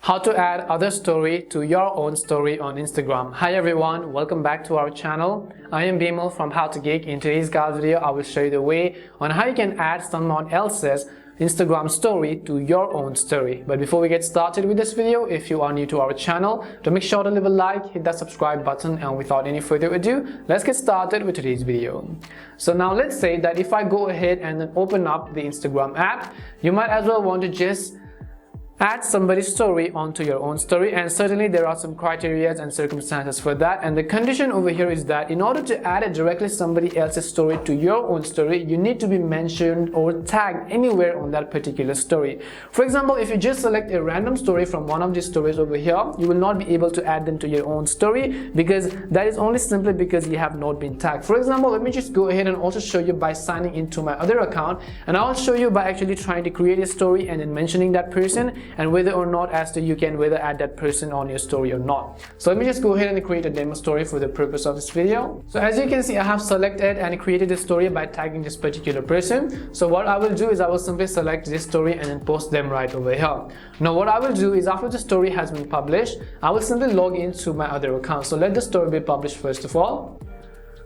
How to add other story to your own story on Instagram. Hi everyone, welcome back to our channel. I am Bimal from How to Geek. In today's guys video, I will show you the way on how you can add someone else's Instagram story to your own story. But before we get started with this video, if you are new to our channel, to make sure to leave a like, hit that subscribe button, and without any further ado, let's get started with today's video. So now let's say that if I go ahead and then open up the Instagram app, you might as well want to just add somebody's story onto your own story, and certainly there are some criteria and circumstances for that. And the condition over here is that in order to add it directly somebody else's story to your own story, you need to be mentioned or tagged anywhere on that particular story. For example, if you just select a random story from one of these stories over here, you will not be able to add them to your own story because that is only simply because you have not been tagged. For example, let me just go ahead and also show you by signing into my other account, and I'll show you by actually trying to create a story and then mentioning that person, and whether or not as to you can whether add that person on your story or not. So let me just go ahead and create a demo story for the purpose of this video. So as you can see, I have selected and created a story by tagging this particular person. So what I will do is I will simply select this story and then post them right over here. Now what I will do is after the story has been published, I will simply log into my other account. So let the story be published first of all.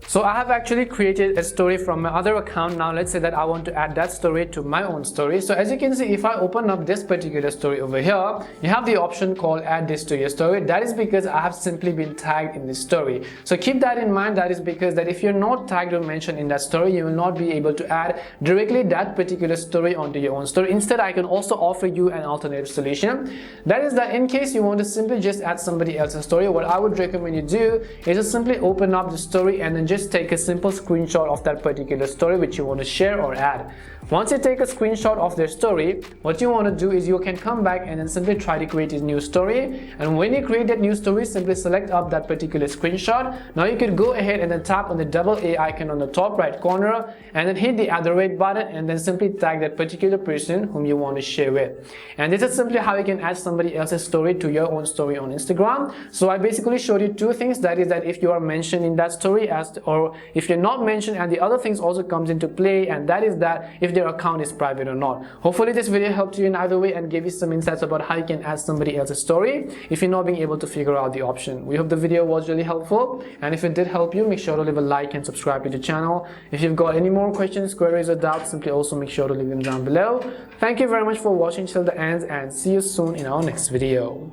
So I have actually created a story from my other account. Now let's say that I want to add that story to my own story. So as you can see, if I open up this particular story over here, you have the option called add this to your story. That is because I have simply been tagged in this story. So keep that in mind. That is because that if you're not tagged or mentioned in that story, you will not be able to add directly that particular story onto your own story. Instead, I can also offer you an alternative solution. That is that in case you want to simply just add somebody else's story, what I would recommend you do is to simply open up the story and then just take a simple screenshot of that particular story which you want to share or add. Once you take a screenshot of their story, what you want to do is you can come back and then simply try to create a new story. And when you create that new story, simply select up that particular screenshot. Now you could go ahead and then tap on the double A icon on the top right corner and then hit the @ button and then simply tag that particular person whom you want to share with. And this is simply how you can add somebody else's story to your own story on Instagram. So I basically showed you two things. That is that if you are mentioned in that story or if you're not mentioned, and the other things also comes into play, and that is that if their account is private or not. Hopefully this video helped you in either way and gave you some insights about how you can add somebody else's story if you're not being able to figure out the option. We hope the video was really helpful, and if it did help you, make sure to leave a like and subscribe to the channel. If you've got any more questions, queries or doubts, simply also make sure to leave them down below. Thank you very much for watching till the end, and see you soon in our next video.